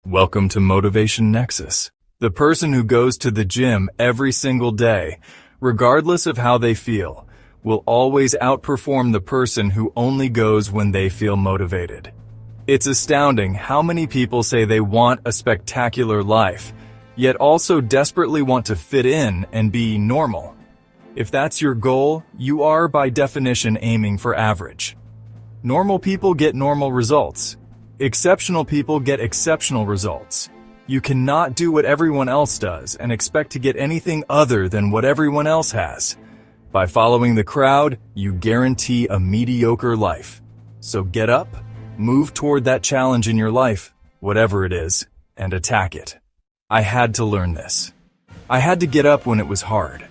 Welcome to Motivation Nexus. The person who goes to the gym every single day, regardless of how they feel, will always outperform the person who only goes when they feel motivated. It's astounding how many people say they want a spectacular life, yet also desperately want to fit in and be normal. If that's your goal, you are by definition aiming for average. Normal people get normal results. Exceptional people get exceptional results. You cannot do what everyone else does and expect to get anything other than what everyone else has. By following the crowd, you guarantee a mediocre life. So get up, move toward that challenge in your life, whatever it is, and attack it. I had to learn this. I had to get up when it was hard.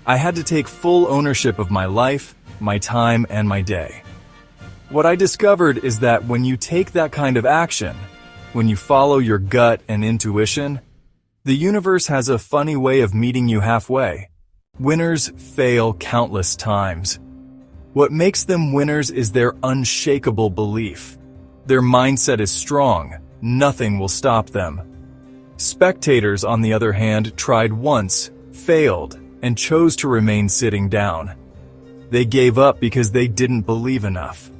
I had to take full ownership of my life, my time, and my day. What I discovered is that when you take that kind of action, when you follow your gut and intuition, the universe has a funny way of meeting you halfway. Winners fail countless times. What makes them winners is their unshakable belief. Their mindset is strong. Nothing will stop them. Spectators, on the other hand, tried once, failed, and chose to remain sitting down. They gave up because they didn't believe enough.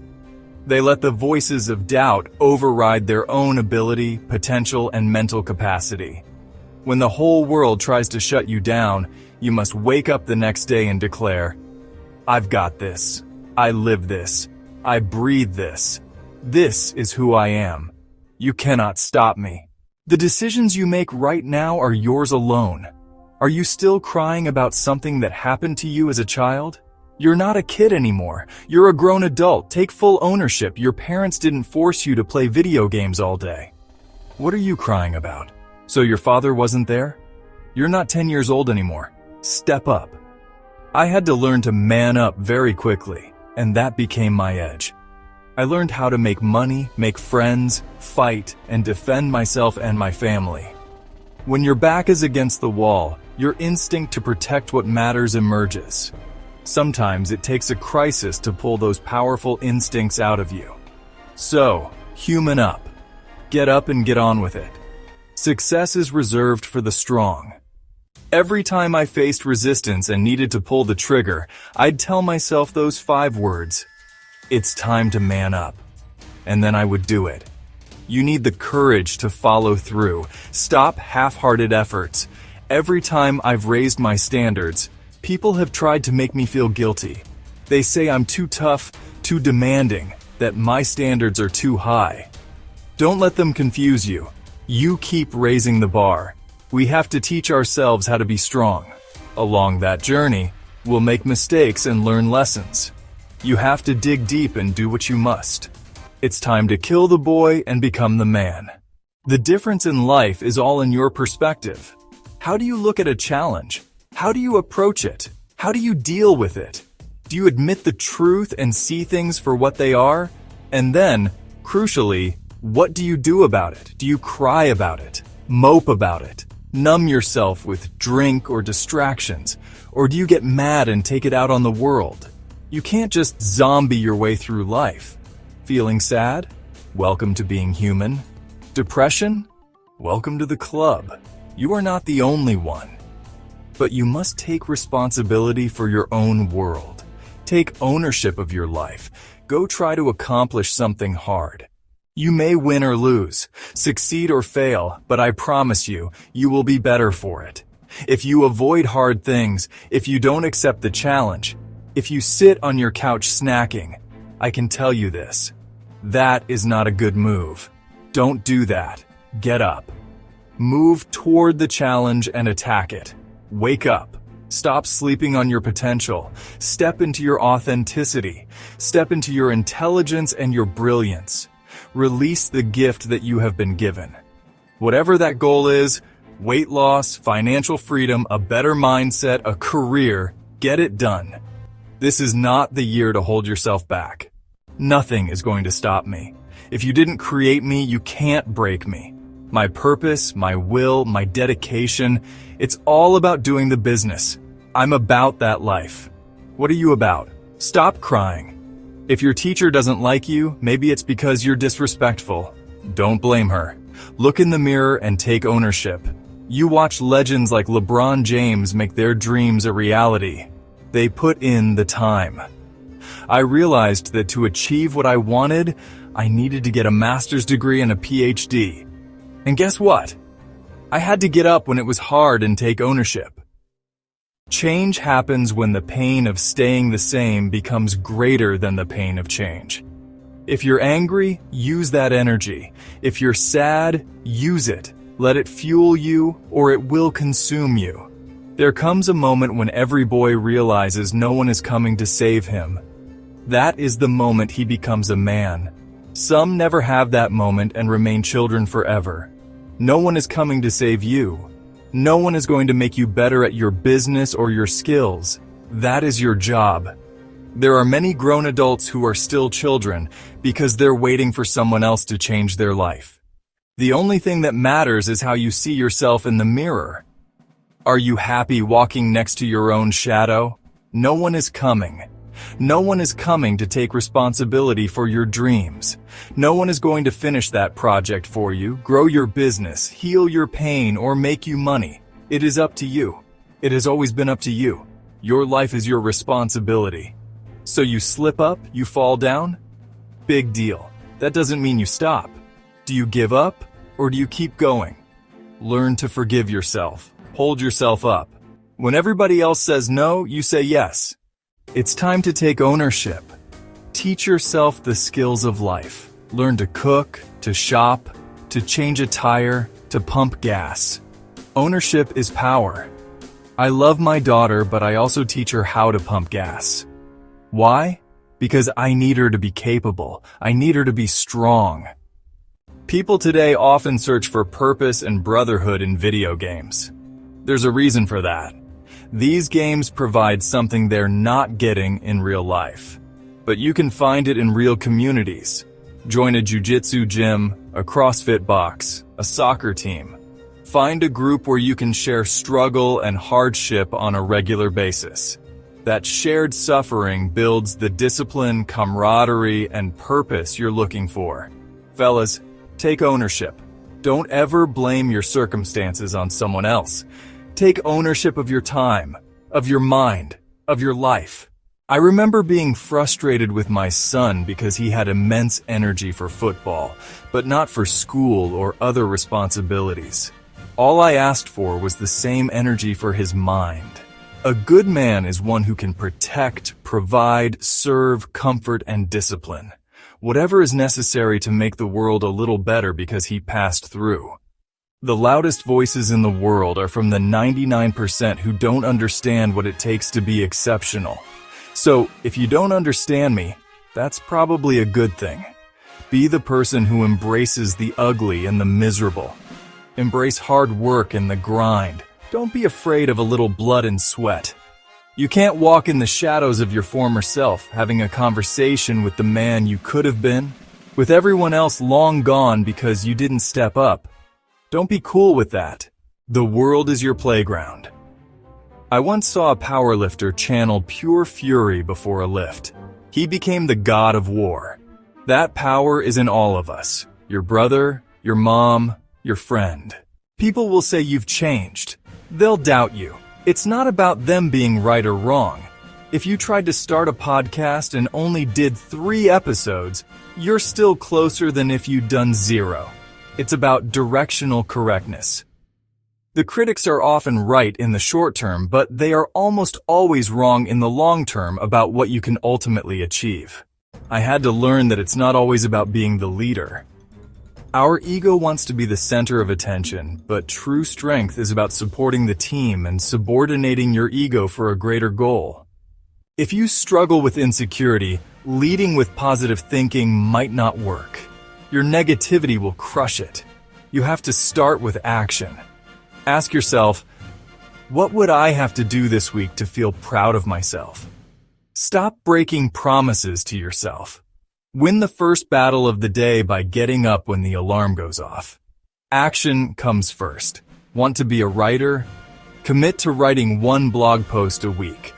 They let the voices of doubt override their own ability, potential, and mental capacity. When the whole world tries to shut you down, you must wake up the next day and declare, "I've got this. I live this. I breathe this. This is who I am. You cannot stop me." The decisions you make right now are yours alone. Are you still crying about something that happened to you as a child? You're not a kid anymore. You're a grown adult. Take full ownership. Your parents didn't force you to play video games all day. What are you crying about? So your father wasn't there? You're not 10 years old anymore. Step up. I had to learn to man up very quickly, and that became my edge. I learned how to make money, make friends, fight, and defend myself and my family. When your back is against the wall, your instinct to protect what matters emerges. Sometimes it takes a crisis to pull those powerful instincts out of you. So, human up. Get up and get on with it. Success is reserved for the strong. Every time I faced resistance and needed to pull the trigger, I'd tell myself those 5 words. It's time to man up. And then I would do it. You need the courage to follow through. Stop half-hearted efforts. Every time I've raised my standards, people have tried to make me feel guilty. They say I'm too tough, too demanding, that my standards are too high. Don't let them confuse you. You keep raising the bar. We have to teach ourselves how to be strong. Along that journey, we'll make mistakes and learn lessons. You have to dig deep and do what you must. It's time to kill the boy and become the man. The difference in life is all in your perspective. How do you look at a challenge? How do you approach it? How do you deal with it? Do you admit the truth and see things for what they are? And then, crucially, what do you do about it? Do you cry about it? Mope about it? Numb yourself with drink or distractions? Or do you get mad and take it out on the world? You can't just zombie your way through life. Feeling sad? Welcome to being human. Depression? Welcome to the club. You are not the only one. But you must take responsibility for your own world. Take ownership of your life. Go try to accomplish something hard. You may win or lose, succeed or fail, but I promise you, you will be better for it. If you avoid hard things, if you don't accept the challenge, if you sit on your couch snacking, I can tell you this. That is not a good move. Don't do that. Get up. Move toward the challenge and attack it. Wake up. Stop sleeping on your potential. Step into your authenticity. Step into your intelligence and your brilliance. Release the gift that you have been given. Whatever that goal is, weight loss, financial freedom, a better mindset, a career, get it done. This is not the year to hold yourself back. Nothing is going to stop me. If you didn't create me, you can't break me. My purpose, my will, my dedication, it's all about doing the business. I'm about that life. What are you about? Stop crying. If your teacher doesn't like you, maybe it's because you're disrespectful. Don't blame her. Look in the mirror and take ownership. You watch legends like LeBron James make their dreams a reality. They put in the time. I realized that to achieve what I wanted, I needed to get a master's degree and a PhD. And guess what? I had to get up when it was hard and take ownership. Change happens when the pain of staying the same becomes greater than the pain of change. If you're angry, use that energy. If you're sad, use it. Let it fuel you, or it will consume you. There comes a moment when every boy realizes no one is coming to save him. That is the moment he becomes a man. Some never have that moment and remain children forever. No one is coming to save you. No one is going to make you better at your business or your skills. That is your job. There are many grown adults who are still children because they're waiting for someone else to change their life. The only thing that matters is how you see yourself in the mirror. Are you happy walking next to your own shadow? No one is coming. No one is coming to take responsibility for your dreams. No one is going to finish that project for you, grow your business, heal your pain, or make you money. It is up to you. It has always been up to you. Your life is your responsibility. So you slip up, you fall down? Big deal. That doesn't mean you stop. Do you give up, or do you keep going? Learn to forgive yourself. Hold yourself up. When everybody else says no, you say yes. It's time to take ownership. Teach yourself the skills of life. Learn to cook, to shop, to change a tire, to pump gas. Ownership is power. I love my daughter, but I also teach her how to pump gas. Why? Because I need her to be capable. I need her to be strong. People today often search for purpose and brotherhood in video games. There's a reason for that. These games provide something they're not getting in real life. But you can find it in real communities. Join a jiu-jitsu gym, a CrossFit box, a soccer team. Find a group where you can share struggle and hardship on a regular basis. That shared suffering builds the discipline, camaraderie, and purpose you're looking for. Fellas, take ownership. Don't ever blame your circumstances on someone else. Take ownership of your time, of your mind, of your life. I remember being frustrated with my son because he had immense energy for football, but not for school or other responsibilities. All I asked for was the same energy for his mind. A good man is one who can protect, provide, serve, comfort, and discipline. Whatever is necessary to make the world a little better because he passed through. The loudest voices in the world are from the 99% who don't understand what it takes to be exceptional. So, if you don't understand me, that's probably a good thing. Be the person who embraces the ugly and the miserable. Embrace hard work and the grind. Don't be afraid of a little blood and sweat. You can't walk in the shadows of your former self, having a conversation with the man you could have been, with everyone else long gone because you didn't step up. Don't be cool with that. The world is your playground. I once saw a powerlifter channel pure fury before a lift. He became the god of war. That power is in all of us. Your brother, your mom, your friend. People will say you've changed. They'll doubt you. It's not about them being right or wrong. If you tried to start a podcast and only did 3 episodes, you're still closer than if you'd done 0. It's about directional correctness. The critics are often right in the short term, but they are almost always wrong in the long term about what you can ultimately achieve. I had to learn that it's not always about being the leader. Our ego wants to be the center of attention, but true strength is about supporting the team and subordinating your ego for a greater goal. If you struggle with insecurity, leading with positive thinking might not work. Your negativity will crush it. You have to start with action. Ask yourself, what would I have to do this week to feel proud of myself? Stop breaking promises to yourself. Win the first battle of the day by getting up when the alarm goes off. Action comes first. Want to be a writer? Commit to writing 1 blog post a week.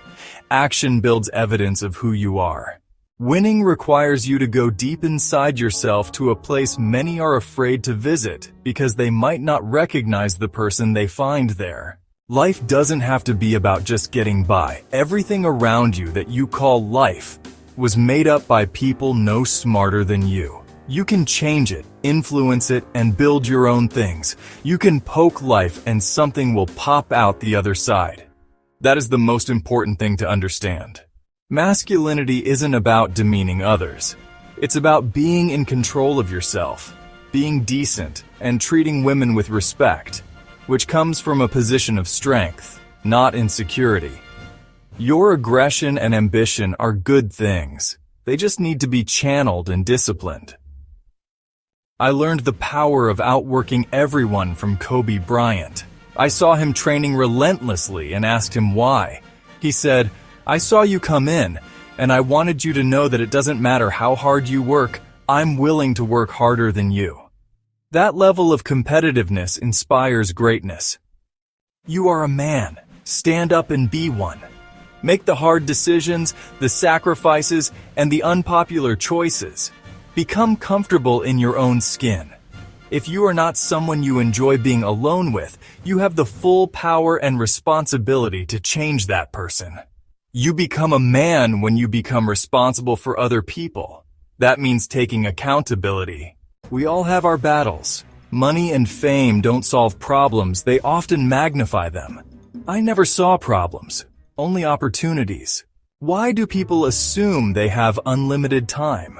Action builds evidence of who you are. Winning requires you to go deep inside yourself to a place many are afraid to visit because they might not recognize the person they find there. Life doesn't have to be about just getting by. Everything around you that you call life was made up by people no smarter than you. You can change it, influence it, and build your own things. You can poke life and something will pop out the other side. That is the most important thing to understand. Masculinity isn't about demeaning others. It's about being in control of yourself, being decent, and treating women with respect, which comes from a position of strength, not insecurity. Your aggression and ambition are good things. They just need to be channeled and disciplined. I learned the power of outworking everyone from Kobe Bryant. I saw him training relentlessly and asked him why. He said, "I saw you come in, and I wanted you to know that it doesn't matter how hard you work, I'm willing to work harder than you." That level of competitiveness inspires greatness. You are a man. Stand up and be one. Make the hard decisions, the sacrifices, and the unpopular choices. Become comfortable in your own skin. If you are not someone you enjoy being alone with, you have the full power and responsibility to change that person. You become a man when you become responsible for other people. That means taking accountability. We all have our battles. Money and fame don't solve problems, they often magnify them. I never saw problems, only opportunities. Why do people assume they have unlimited time?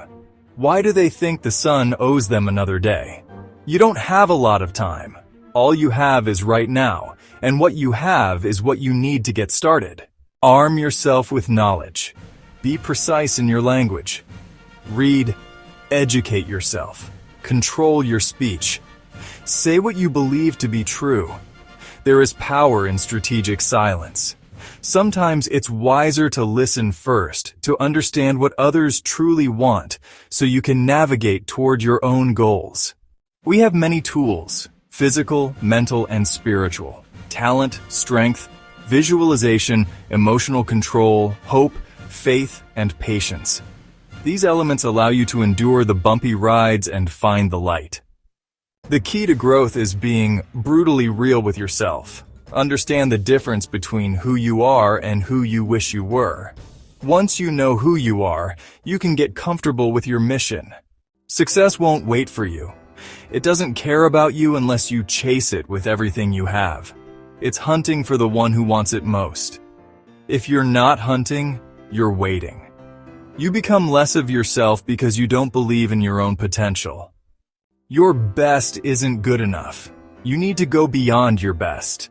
Why do they think the sun owes them another day? You don't have a lot of time. All you have is right now, and what you have is what you need to get started. Arm yourself with knowledge. Be precise in your language. Read, educate yourself. Control your speech. Say what you believe to be true. There is power in strategic silence. Sometimes it's wiser to listen first, to understand what others truly want, so you can navigate toward your own goals. We have many tools: physical, mental, and spiritual. Talent, strength, visualization, emotional control, hope, faith, and patience. These elements allow you to endure the bumpy rides and find the light. The key to growth is being brutally real with yourself. Understand the difference between who you are and who you wish you were. Once you know who you are, you can get comfortable with your mission. Success won't wait for you. It doesn't care about you unless you chase it with everything you have. It's hunting for the one who wants it most. If you're not hunting, you're waiting. You become less of yourself because you don't believe in your own potential. Your best isn't good enough. You need to go beyond your best.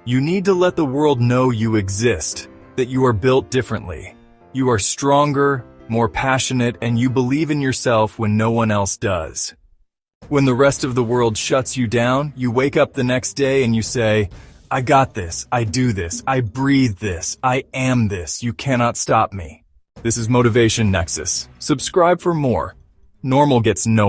You need to let the world know you exist, that you are built differently. You are stronger, more passionate, and you believe in yourself when no one else does. When the rest of the world shuts you down, you wake up the next day and you say, "I got this, I do this, I breathe this, I am this, you cannot stop me." This is Motivation Nexus. Subscribe for more. Normal gets no